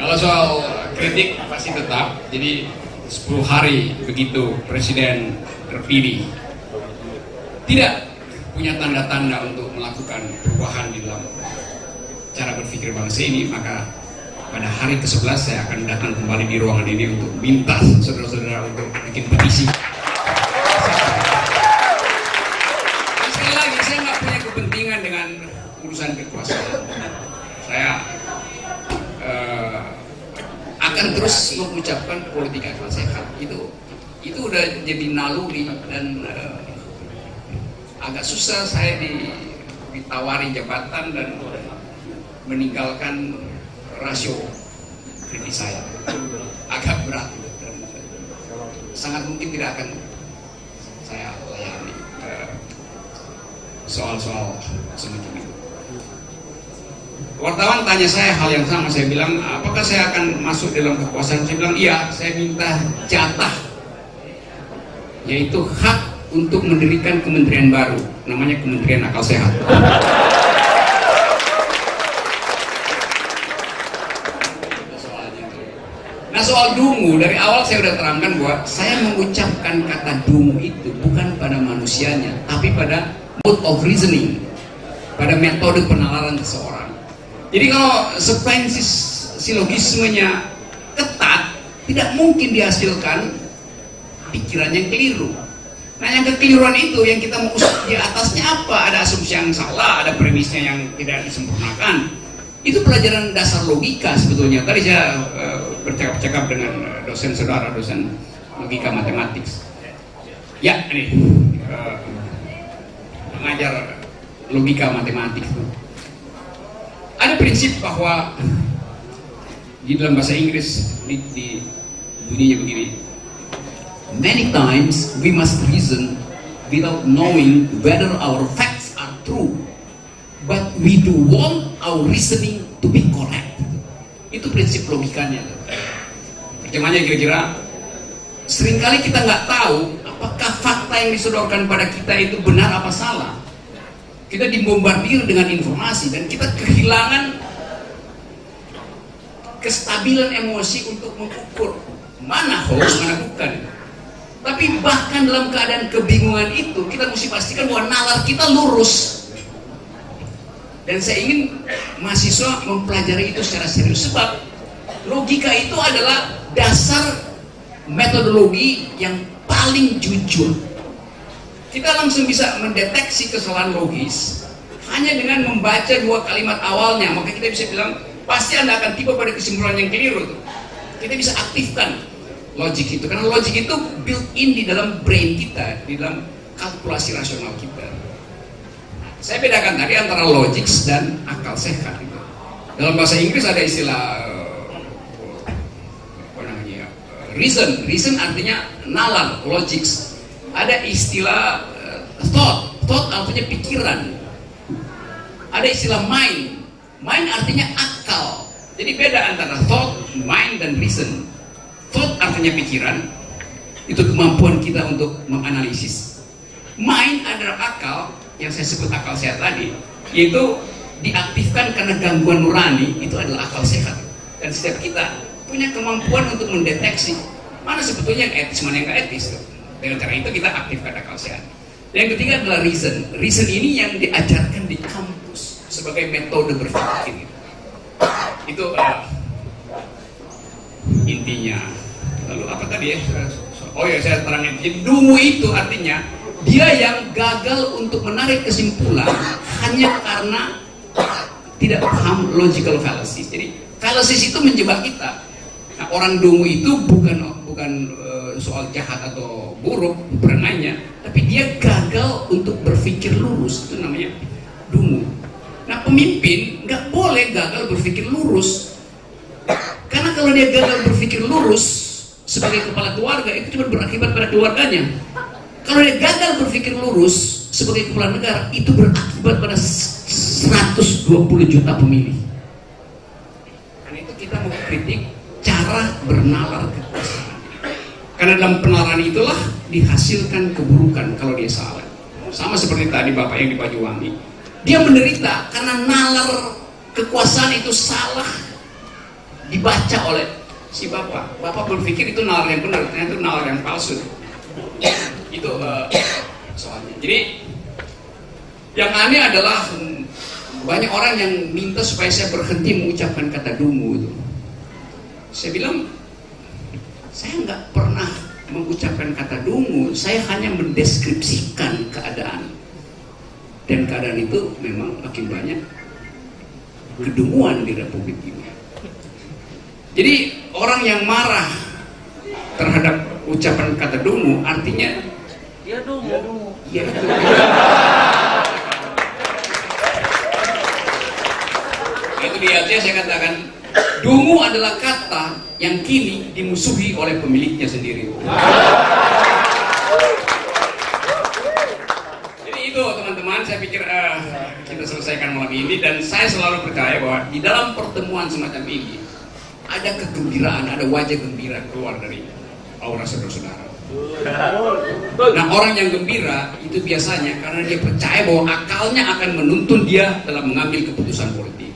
Kalau soal kritik pasti tetap. Jadi 10 hari begitu Presiden terpilih tidak punya tanda-tanda untuk melakukan perubahan di dalam cara berpikir bangsa ini, maka pada hari ke-11 saya akan datang kembali di ruangan ini untuk minta saudara-saudara untuk bikin petisi. Sekali lagi, saya nggak punya kepentingan dengan urusan kekuasaan. Saya akan terus mengucapkan politik akal sehat. Itu udah jadi naluri dan agak susah saya ditawari jabatan dan meninggalkan rasio kritis saya. Agak berat dan sangat mungkin tidak akan saya layani soal-soal semacam itu. Wartawan tanya saya hal yang sama, saya bilang apakah saya akan masuk dalam kekuasaan? Saya bilang iya, saya minta jatah, yaitu hak untuk mendirikan kementerian baru, namanya Kementerian Akal Sehat. Nah soal dungu, dari awal saya sudah terangkan bahwa saya mengucapkan kata dungu itu bukan pada manusianya, tapi pada mode of reasoning, pada metode penalaran seseorang. Jadi kalau sequences silogismenya ketat, tidak mungkin dihasilkan pikiran yang keliru. Nah yang kekeliruan itu yang kita mau usut di atasnya apa? Ada asumsi yang salah, ada premisnya yang tidak disempurnakan. Itu pelajaran dasar logika sebetulnya. Tadi saya bercakap-cakap dengan dosen saudara, dosen logika matematik. Ya ini mengajar logika matematik. Ada prinsip bahwa di dalam bahasa Inggris di bunyinya begini. Many times we must reason without knowing whether our facts are true, but we do want our reasoning to be correct. Itu prinsip logikanya. Terjemahnya kira-kira, seringkali kita nggak tahu apakah fakta yang disodorkan pada kita itu benar apa salah. Kita dibombardir dengan informasi dan kita kehilangan kestabilan emosi untuk mengukur mana hoax, mana bukan. Tapi bahkan dalam keadaan kebingungan itu, kita mesti pastikan bahwa nalar kita lurus. Dan saya ingin mahasiswa mempelajari itu secara serius, sebab logika itu adalah dasar metodologi yang paling jujur. Kita langsung bisa mendeteksi kesalahan logis hanya dengan membaca 2 kalimat awalnya. Maka kita bisa bilang pasti Anda akan tiba pada kesimpulan yang keliru. Kita bisa aktifkan logik itu, karena logik itu built in di dalam brain kita, di dalam kalkulasi rasional kita. Saya bedakan tadi antara logik dan akal sehat. Dalam bahasa Inggris ada istilah apa namanya, reason artinya nalar, logics. Ada istilah thought artinya pikiran. Ada istilah mind artinya akal. Jadi beda antara thought, mind dan reason. Thought artinya pikiran, itu kemampuan kita untuk menganalisis. Mind adalah akal, yang saya sebut akal sehat tadi, yaitu diaktifkan karena gangguan nurani, itu adalah akal sehat. Dan setiap kita punya kemampuan untuk mendeteksi mana sebetulnya yang etis, mana yang nggak etis. Dengan cara itu kita aktifkan akal sehat. Dan yang ketiga adalah reason. Reason ini yang diajarkan di kampus sebagai metode berpikir. Itu intinya. Lalu apa tadi ya? Oh ya, saya terangin. Jadi dungu itu artinya dia yang gagal untuk menarik kesimpulan hanya karena tidak paham logical fallacies. Jadi fallacies itu menjebak kita. Nah, orang dungu itu bukan soal jahat atau buruk peranainya, tapi dia gagal untuk berpikir lurus. Itu namanya dungu. Nah, pemimpin nggak boleh gagal berpikir lurus, karena kalau dia gagal berpikir lurus sebagai kepala keluarga, itu cuma berakibat pada keluarganya. Kalau dia gagal berpikir lurus sebagai kepala negara, itu berakibat pada 120 juta pemilih. Karena itu kita mau kritik cara bernalar kekuasaan. Karena dalam penalaran itulah dihasilkan keburukan kalau dia salah. Sama seperti tadi Bapak yang di Banyuwangi. Dia menderita karena nalar kekuasaan itu salah. dibaca oleh si bapak. Bapak berpikir itu nalar yang benar, ternyata itu nalar yang palsu. Itu soalnya. Jadi yang aneh adalah banyak orang yang minta supaya saya berhenti mengucapkan kata dungu itu. Saya bilang, saya nggak pernah mengucapkan kata dungu, saya hanya mendeskripsikan keadaan. Dan keadaan itu memang makin banyak kedunguan di Republik ini. Jadi orang yang marah terhadap ucapan kata dungu artinya dia dungu. Ya, itu dia saya katakan, dungu adalah kata yang kini dimusuhi oleh pemiliknya sendiri. Jadi itu teman-teman, saya pikir kita selesaikan malam ini, dan saya selalu percaya bahwa di dalam pertemuan semacam ini ada kegembiraan, ada wajah gembira keluar dari aura saudara-saudara. Nah, orang yang gembira itu biasanya karena dia percaya bahwa akalnya akan menuntun dia dalam mengambil keputusan politik.